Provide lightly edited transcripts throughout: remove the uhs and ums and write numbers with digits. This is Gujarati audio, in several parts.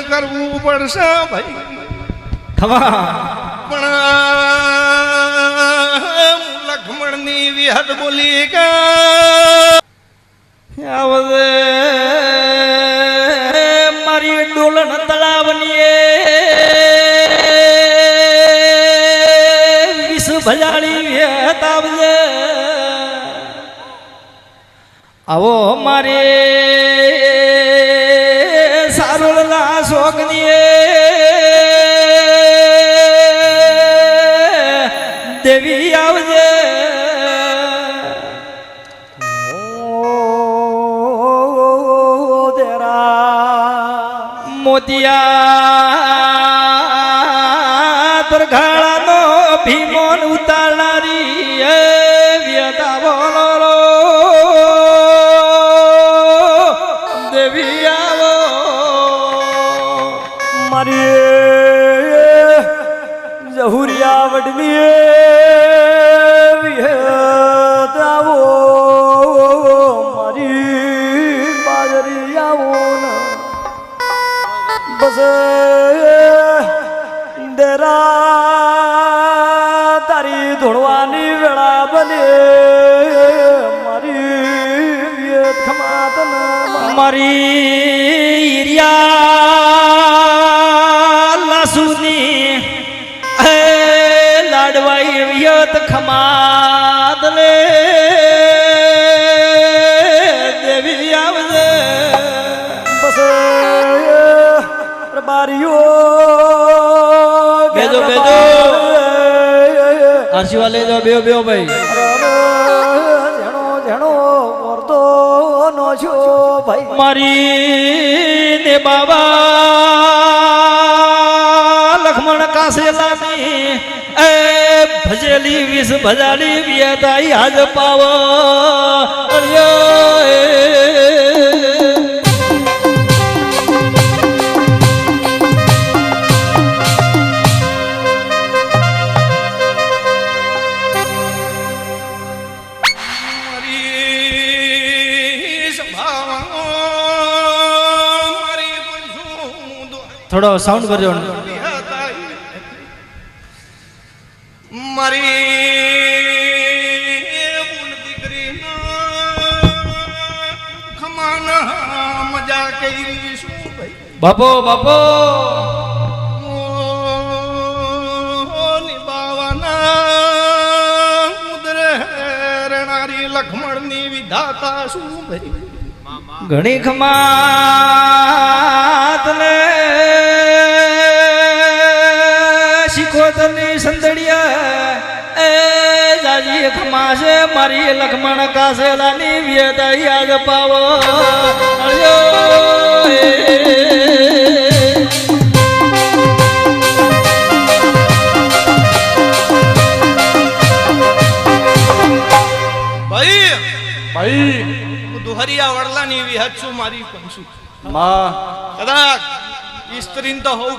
કરવું પડશે ભાઈ પણ લક્ષ્મણની વિહત બોલી કે આવદે મારી ડોલણ તળાવની વિષ ભજાળી વિહત આવજે આવો મારે સારોળના શોકની દેવી આવજે મોતિયા તરઘાળાનો ભીમોન ઉતારનારી એ વ્યતા બોલો દેવી આવો મારી જહુરિયા વડની વિહત આવો મારી બાજરી આવો ને બસ ડેરા તારી ધોળવાની વેળા બને મારી વિહત ખમાત મારી ઈરિયા લાસુની હે લાડવાઈ વિયત ખમાદ લે દેવી આવજે બસ બારીઓ બેજો બેજો આશીર્વાદ લેજો બેઓ બેઓ ભાઈ જેણો જેણો વર્તો નો છો ભાઈ મારી ને બાબા લક્ષ્મણ કાસેલાની એ ભજેલી વિષ ભજાલી વિયતાઈ હાજ પાવ થોડો સાઉન્ડ કરજો મારી દીકરી ખમાન મજા કરી શું ભાઈ બાપો બાપો નિભાવાના ઉદરે રણારી લક્ષ્મણની વિધાતા શું ભાઈ ઘણી ખમાત ને શીખોતરની સંદડિયા એ જાજી ખમાશે મારી લક્ષ્મણ કાસેલાની વિયતાઈ આજ પાવો ભાઈ ભાઈ દુહરિયા વડલાની વિહત છું મારી પંસુ માં કદાચ સ્ત્રીને તો હોવ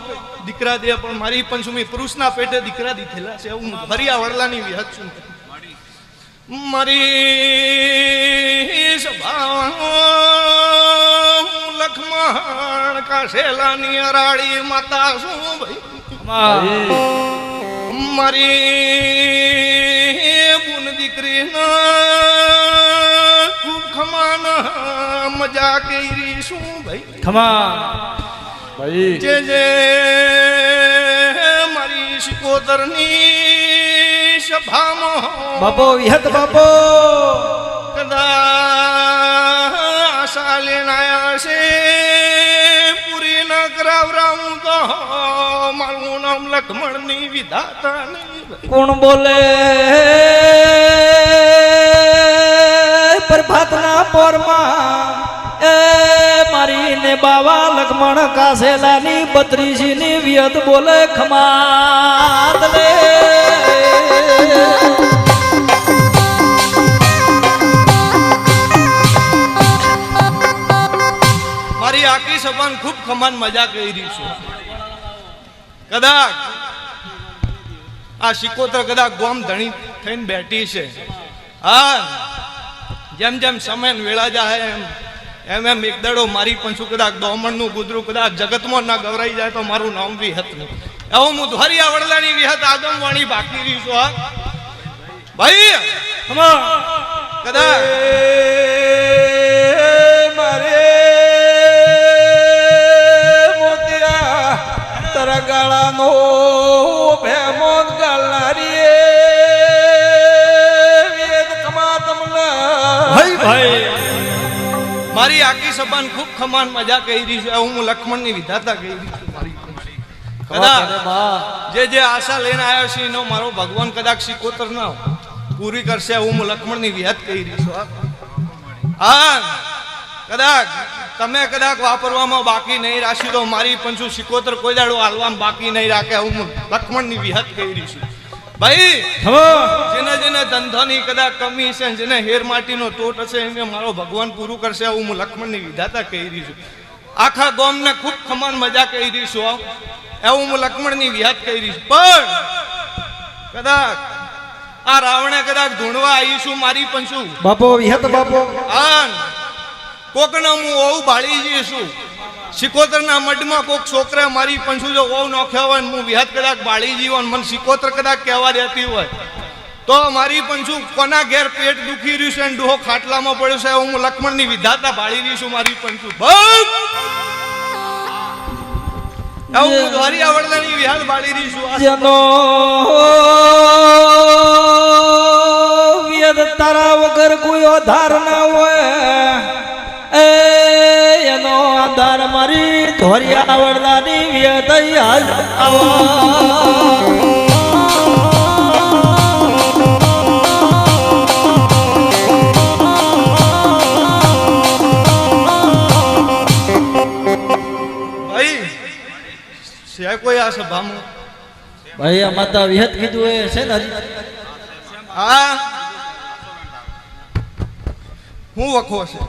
દીકરા દે પણ મારી પંસુમી પુરુષના પેટે દીકરા દીધેલા છે હું દુહરિયા વડલાની વિહત છું મારી સભા લક્ષ્મણ કાસેલાની અરાળી માતા શું ભાઈ મારી બુન દીકરી ખૂબ ખમાન મજા કરી શું ભાઈ ખમા ભાઈ જે જે મારી શિકોતરની સભામાં બાપો વિહત બાપો કદા આશા લેનાયા છે પૂરી ન કરાવરાવું તો મારું નામ લક્ષ્મણની વિધાતા નહીં કોણ બોલે પ્રભાતના પોરમાં એ મારી ને બાવા લક્ષ્મણ કાસેલાની 32 ની વિયત બોલે ખમાત લે મારી આખી સભાન ખૂબ ખમાન મજા કરી છે કદાચ આ શિકોતર કદાચ ગોમ ધણી થઈને બેઠી છે હા જેમ જેમ સમય વેળા જાય એમ એક દાડો મારી પણ શું કદાચ દોમણનું ગુદરું કદાચ જગતમાં ના ગવરાઈ જાય તો મારું નામ વિહત નહીં. એવું હું ધોરિયા વડલાની વિહત આગમવાણી બાકી રહી છું. હા ભાઈ કદાચ મારે મોતિયા તારા ગાળાનો ભેમોત ગાળનારી વેદ કમા તમને ભાઈ મારી આખી સભાન ખૂબ ખમાન મજા કહી રહી છે. હું લક્ષ્મણની વિધાતા કહી રહી છું. મારી કદાચ જે આશા લઈને આવ્યો છે એનો મારો ભગવાન કદાચ સિકોતર ના પૂરી કરશે. હું લક્ષ્મણની વિહત કહી રહી છું. હા કદાચ તમે કદાચ વાપરવામાં બાકી નહીં રાખી તો મારી પંચુ સિકોતર કોઈ દાડો હાલવામાં બાકી નહીં રાખે. હું લક્ષ્મણની વિહત કહી રહી છું. ભાઈ જેને જેને ધંધાની કદાચ કમી છે જેને હેર માટીનો ટોટ હશે એને મારો ભગવાન પૂરું કરશે. હું લક્ષ્મણની વિધાતા કહી રહી છું. આખા ગામને ખૂબ ખમાન મજા કહી રહી છું. એવું હું લક્ષ્મણની વિહત કહી રહી છું. પણ કદાચ આ રાવણે કદાચ ધૂણવા આવી છું મારી પંચુ બાપો વિહત બાપો આન કોકને હું ઓવ ભાળી જઈશું. સિકોતરના મઢમાં કોક છોકરા મારી પંચુ જો ઓવ નોખ્યા હોય ને હું વિહત કદાચ બાળી જીવો મને સિકોતર કદાચ કહેવા દેતી હોય તો મારી પંચુ કોના ઘેર પેટ દુખી રહ્યું છે અને ડોહો ખાટલામાં પડ્યો છે. હું લક્ષ્મણની વિધાતા ભાળી રહી છું મારી પંચુ. હું દ્વારિયા વડલાની વિહાર બાળી રહી છું. જેનો વેદ તારા વગર કોઈ આધાર ના હોય એનો આધાર મારી ધોરિયા વડલાની વેદ યાદ કોઈ આ સભામાં ભાઈ આ માતા વિહત કીધું એ છે ને હજી હા હું વખો છે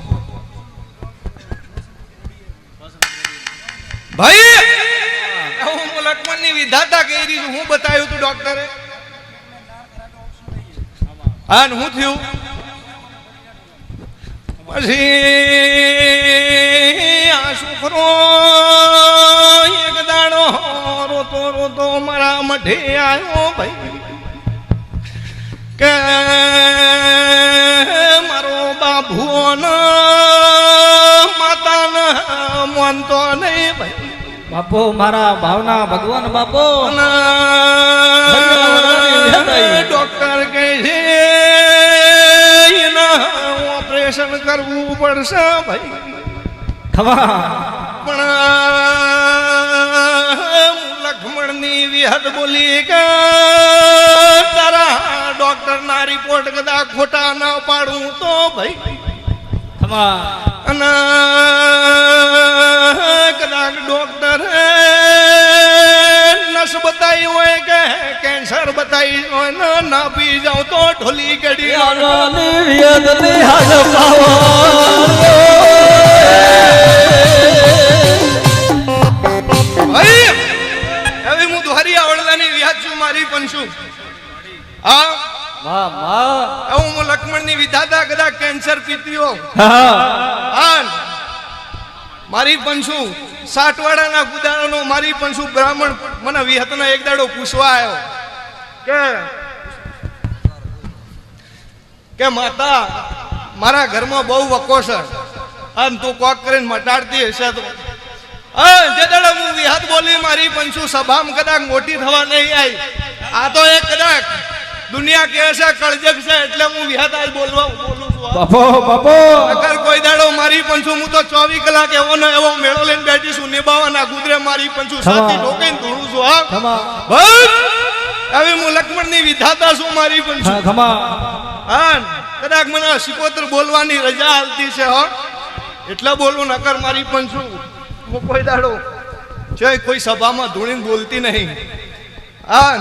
ભાઈ હું લક્ષ્મણની વિધાતા કહી રહી છું. હું બતાવ્યું તું ડોક્ટરે હા હું થયું પછી આ છોકરો એક દાડો રોતો રોતો મારા મઢે આવ્યો ભાઈ કે મારો બાબુ માતા ને માનતો નહીં ભાઈ. બાપો મારા ભાવના ભગવાન બાપો ડોક્ટર કહે છે ઓપરેશન કરવું પડશે ભાઈ. ખમા પણ લક્ષ્મણની વિહત બોલી કે તારા ડોક્ટર ના રિપોર્ટ કદાચ ખોટા ના પાડું તો ભાઈ ખમા અને કદાચ ડોક્ટર નસ બતાવી હોય કે કેન્સર બતાવી હોય ને ના પી જાવ તો ઢોલી ગડી હવે હું દ્વારિયા વડલાની વિહત છું મારી પણ છું. હા હું લક્ષ્મણની વિધાતા કદાચ કેન્સર પીતીઓ મારી પણ છું. સાટવાડાના ગુદાળાનો મારી પણ છું બ્રાહ્મણ મને વિહતના એક દાડો પૂછવા આવ્યો કે માતા મારા ઘરમાં બહુ વકો છે અને તું કોક કરીને મટાડતી હશે તો જે દાડો હું વિહત બોલી મારી પણ છું સભામાં કદાચ મોટી થવા નહીં આવી. આ તો એક કદાચ દુનિયા કે છે કળજગ છે એટલે હું વિહત આજ બોલું છું. બાપો બાપો અગર કોઈ દાડો મારી પણ છું હું તો 24 કલાક એવો ને એવો મેળો લઈને બેઠી છું નિભાવવાના ગુદરે મારી પણ છું સાથી ઢોકીને ધૂણું છું. હા હવે હું લક્ષ્મણની વિધાતા છું મારી પણ છું. હા કદાચ મને સિકોતર બોલવાની રજા હાલતી છે હો એટલે બોલું નકર મારી પણ છું હું કોઈ દાડો છે કોઈ સભામાં ધૂણીને બોલતી નહીં. હા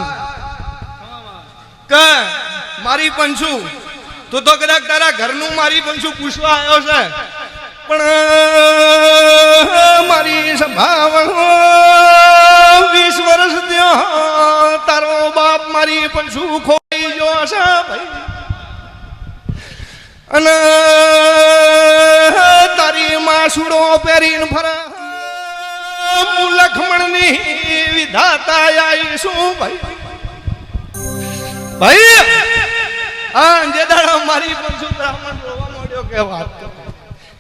કે મારી પણ છું તું તો કદાચ તારા ઘરનું મારી પણ છું પૂછવા આવ્યો છે પણ મારી સભા 20 વર્ષ થયો તારો બાપ મારી પણ શું ખોઈ ગયો છે ભાઈ અને તારી પહેરીને ફરે હું લખમણની વિધાતા આવીશું ભાઈ ભાઈ હા જે દાડા મારી પંચુ બ્રાહ્મણ રોવા માંડ્યો કે વાત કરો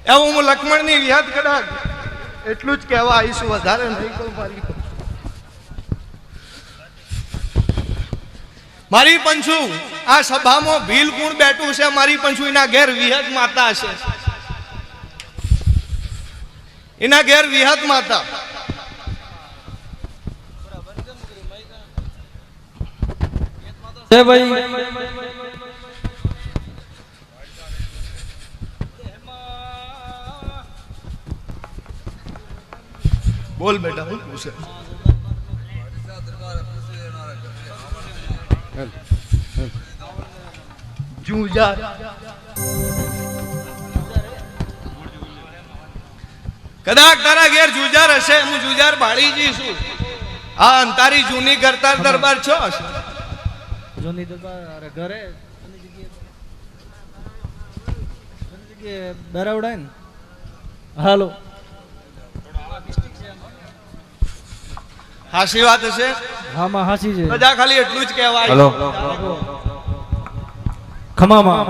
એવું હું લક્ષ્મણની વિહાદ કદાચ એટલું જ કહેવા આવીશું વધારે નહીં કહું મારી પંચુ આ સભામાં ભીલ કુણ બેઠું છે મારી પંચુ એના ઘેર વિહત માતા છે એના ઘેર વિહત માતા ભાઈ બોલ બેટા હું પૂછે જુજાર કદાચ તારા ઘેર જુજાર હશે હું જુજાર ભાળી જઈશું હા તારી જૂની કરતાર દરબાર છો હશે જૂની દરબાર અરે ઘરે બરાવડાય ને હાલો હાસી વાત હશે હા માં હાસી છે બધા ખાલી એટલું જ કહેવાય હેલો ખમામાં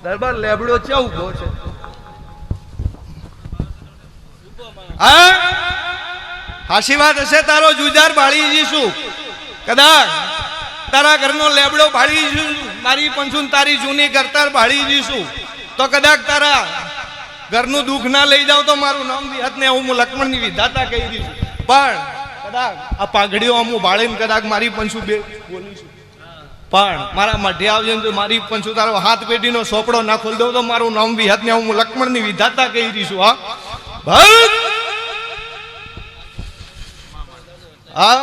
દરબાર લેબડો છે ઉભો છે હા હાસી વાત હશે તારો જુજાર ભાળી જઈશું કદાચ તારા ઘરનો લેબડો ભાળી જઈશું મારી પંચુન તારી જૂની કરતાર ભાળી જઈશું તો કદાચ તારા ઘરનું દુઃખ ના લઈ જાવ તો મારું નામ વિહત ને હું લક્ષ્મણની વિધાતા કહી દઈશું પણ કદાચ આ પાઘડીઓ અમુક ભાળીને કદાચ મારી પંચુ બે બોલીશું પણ મારા મઢે આવજે તો મારી પંચુ તારો હાથ પેઢીનો સોપડો ના ખોલી દઉં તો મારું નામ વિહત ને હું લક્ષ્મણની વિધાતા કહી દઈશું હા ભક્ત હા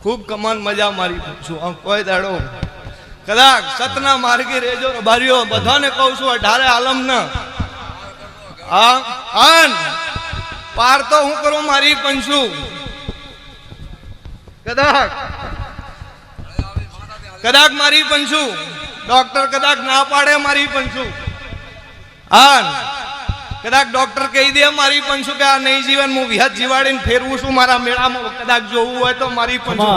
ખૂબ કમાન મજા મારી છું કોઈ દાડો કદાચ સતના માર્ગે રેજો રબારીઓ બધાને કહું છું 18 આલમ ને આન પાર તો હું કરું મારી પંચુ કદાચ મારી પંચુ ડોક્ટર કદાચ ના પાડે મારી પંચુ આન કદાચ ડોક્ટર કહી દે મારી પંચુ કે આ નહીં જીવન હું વિહત જીવાડીને ફેરવું છું મારા મેળામાં કદાચ જોવું હોય તો મારી પંચુ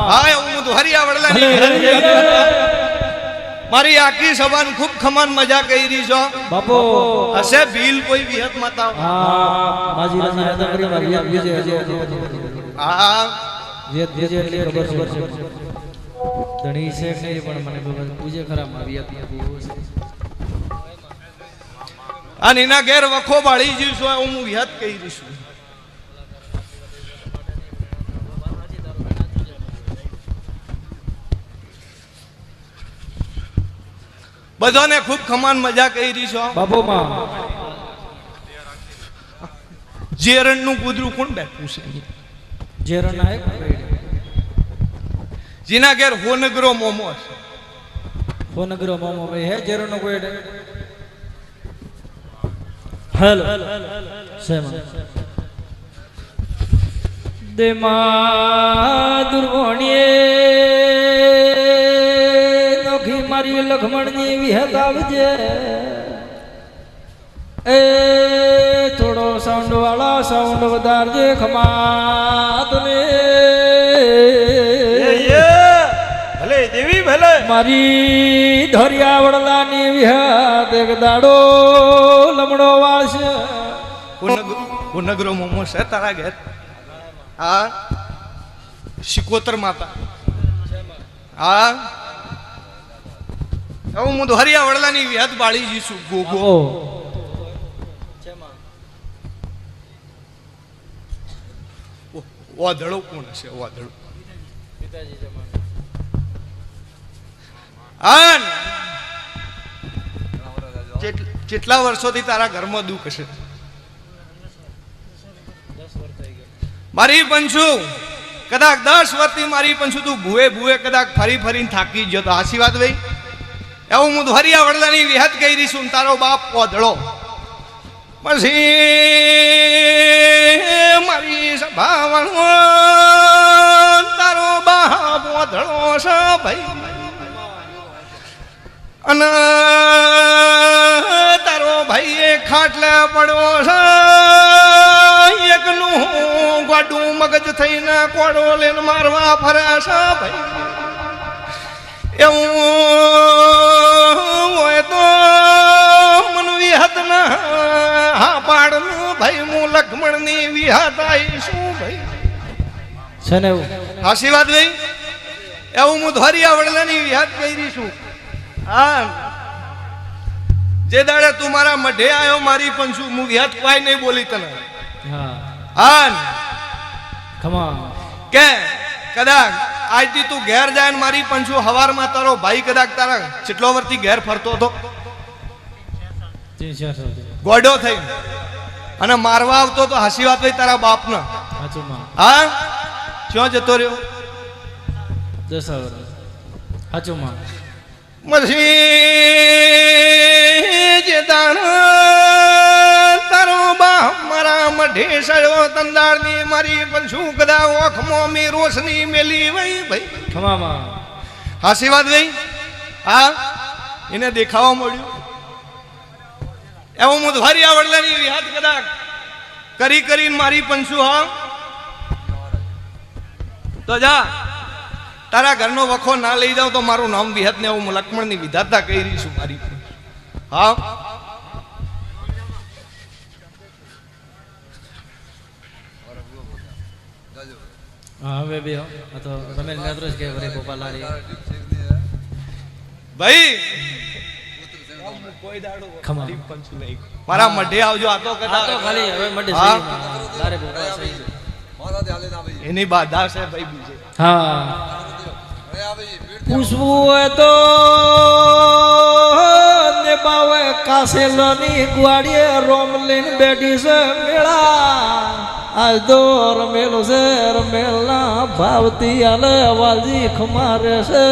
હા એવું હું ધોરિયા વડલાની મારી આખી સભાને ખૂબ ખમાન મજા કરી રહી છો બાપો હશે ભીલ કોઈ વિહત માતા હા માજી રાજી રાજા કરી મારી વિજય હા વિજય એટલે ખબર છે ધણી છે કે નહીં પણ મને ખબર પૂજે ખરા મારી હતી એવું છે અને એના ઘેર વખો બાળી જઈશું હું વિહત કહી દઈશું બધાને ખૂબ ખમાન મજા કરી રહી છો બાપો માં જેરણ નું કૂતરું કોણ બેઠું છે જેરણ નાયક જેના ઘેર હોનગરો મોમો છે હોનગરો મોમો ભાઈ હે જેરણ નો કોઈ હેલો સેમા દેમા દુર્ગોણીએ નોખી મારી લખમણની વિહત આવજે એ થોડો સાઉન્ડ વાળા સાઉન્ડ વધારજે ખમાત ને ભલે દેવી ભલે મારી ધોરિયા વડલાની વિહત એક દાડો લમડો વાળશે હોનગરો મોમો છે તારા ઘેર હા શિકોતર માતા હા હું ધોરિયા વડલાની વિહત બાળી જઈશું ગોગો વાદળો કોણ હશે વાદળો આન કેટલા વર્ષોથી તારા ઘરમાં દુઃખ હશે મારી પંચુ કદાચ 10 વર્ષથી મારી પંચુ તું ભૂએ ભૂએ કદાચ ફરી ફરીને થાકી ગયો તો આશી વાત ભાઈ એવું હું ધોરિયા વડલાની વિહત કહી દઈશું તારો બાપ વાદળો પછી મારી સભાવાળો તારો બાપ વાદળો છે ભાઈ અને તારો ભાઈ એ ખાટલે પડ્યો છે એકનું ગોડું મગજ થઈને કોડો લઈને મારવા ફરે છે ભાઈ એવું હોય તો મન વિહત ના હા પાડનું ભાઈ હું લક્ષ્મણ ની વિહત આવીશું ભાઈ છે ને એવું આશીર્વાદ ભાઈ એવું હું ધોરિયા વડલાની વિહત કરી છું હા જે દાડે તું મારા મઢે આવ્યો મારી પંચુ હું વિહત કોઈ નહીં બોલી તને હા હા ખમા કે કદાચ આજથી તું ઘેર જાય ને મારી પંચુ હવારમાં તારો ભાઈ કદાચ તારા કેટલો વર્ષથી ઘેર ફરતો હતો ગોડો થઈ અને મારવા આવતો તો હાસી વાત ભાઈ તારા બાપને હા ક્યાં જતો રહ્યો પછી જે દાણ તારો બાપ મારા મઢે સડ્યો તંદાળની મારી પંચુ કદા ઓખમો મી રોશની મેલી વઈ ભાઈ ખમામાં હાસી વાત ભાઈ હા એને દેખાવા મળ્યું એવું હું ધારી આવડલાની વિહાત કદાચ કરી કરીને મારી પંચુ હા તો જા તારા ઘરનો વખો ના લઈ જાવ તો મારું નામ વિહત ને હું લક્ષ્મણની વિધાતા કહી રહી છું મારી હા હવે બે તો તમે નત્ર કે વરે ગોપાલારી ભાઈ ખમા મારા મઢે આવજો આ તો કદાચ તો ખાલી હવે મડે હા. તારે ગોપા સહી છે એની બાધા છે ભાઈ બીજે હા પૂછવું હોય તો ને બાવે કાસેલાની ગ્વાડીએ રોમ લઈને બેઠી છે મેળા આજ તો રમેલો છે રમેલના ભાવતી આલે વાલજી ખમારે છે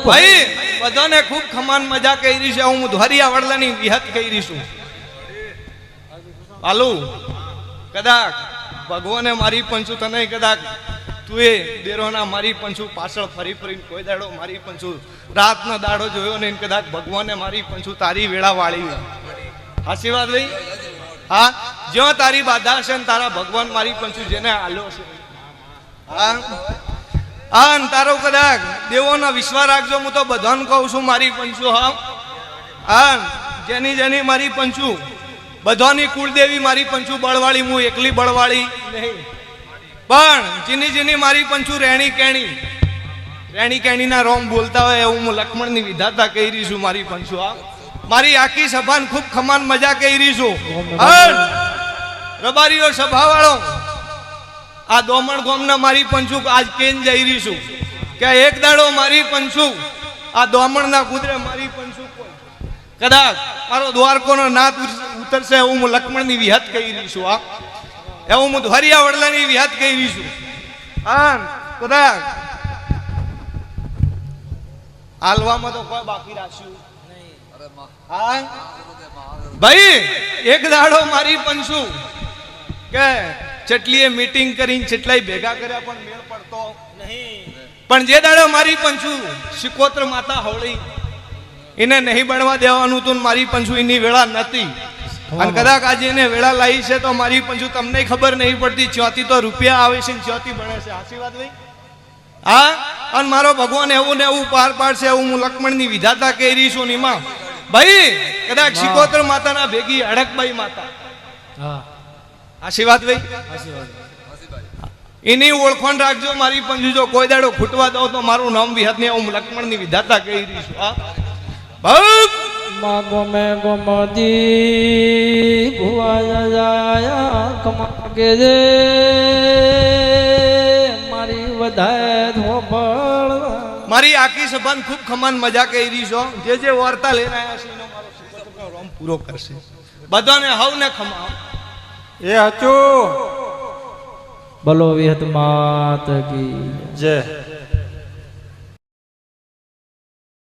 ભાઈ બધાને ખૂબ ખમાન મજા કરી છે હું ધોરિયા વડલાની વિહત કરી છું હાલો કદાચ ભગવાને મારી પંચુ તને કદાચ તું એ દેરોના મારી પંચુ પાછળ ફરી ફરીને કોઈ દાડો મારી પંચુ રાતનો દાડો જોયો ને કદાચ ભગવાને મારી પંચુ તારી વેળા વાળી હાસી વાત ભાઈ હા જ્યાં તારી બાધા છે ને તારા ભગવાન મારી પંચુ જેને આલ્યો છે હા હા ને તારો કદાચ દેવોનો વિશ્વાસ રાખજો હું તો બધાને કહું છું મારી પંચુ હા હા જેની જેની મારી પંચુ બધાની કુળદેવી મારી પંચુ બળવાળી હું એકલી બળવાળી નહીં પણ જેની જેની મારી પંચુ રેણી કેણી ના રોમ બોલતા હોય એવું હું લક્ષ્મણની વિધાતા કહી રહી છું મારી પંચુ હા મારી આખી સભાને ખૂબ ખમાન મજા કહી રહી છું રબારીઓ સભા વાળો આ દોમણ ગોમના મારી પંચુ આજ કેન જઈ રહી છું કે એક દાડો મારી પંચુ આ દોમણના કુદરે મારી પંચુ કદાચ મારો દ્વારકોનો નાથ ઉતરશે એવું હું લક્ષ્મણની વિહત કહી રહી છું હા એવું હું ધોરિયા વડલાની વિહત કહી રહી છું હા કદાચ હાલવામાં તો કોઈ બાકી રાખ્યું હા ભાઈ એક દાડો મારી પંચુ કે ચટલીએ મીટિંગ કરીને ચટલાઈ ભેગા કર્યા પણ મેળ પડતો નહીં પણ જે દાડો મારી પંચુ શિકોત્ર માતા હોળી એને નહીં બનવા દેવાનું તો મારી પંચુ એની વેળા નથી અને કદાચ આજે એને વેળા લાવી છે તો મારી પંચુ તમને ખબર નહીં પડતી ચોથી તો રૂપિયા આવે છે ચોથી બને છે સાચી વાત ભાઈ હા અને મારો ભગવાન એવું ને એવું પાર પાડશે એવું હું લક્ષ્મણની વિધાતા કહી રહી છું નીમાં ભાઈ કદાચ શિકોત્ર માતાના ભેગી અડકબાઈ માતા હા આશીર્વાદ ભાઈ એની ઓળખાણ રાખજો મારી પંજુ જો કોઈ દાડો ખૂટવા દો તો મારું નામ વિહત ને હું લક્ષ્મણની વિધાતા કહી રહી છું હા ભગ માગો મે ગોમદી ભુવા જાયા કમા કે જે મારી વધાય ધોબળ મારી આખી સભાન ખૂબ ખમાન મજા કરી રહી છો જે વાર્તા લઈને આવ્યા છે એનો મારો સુપરનો રોમ પૂરો કરશે બધાને હવને ખમા એ હચું બોલો વિહત માત કી જય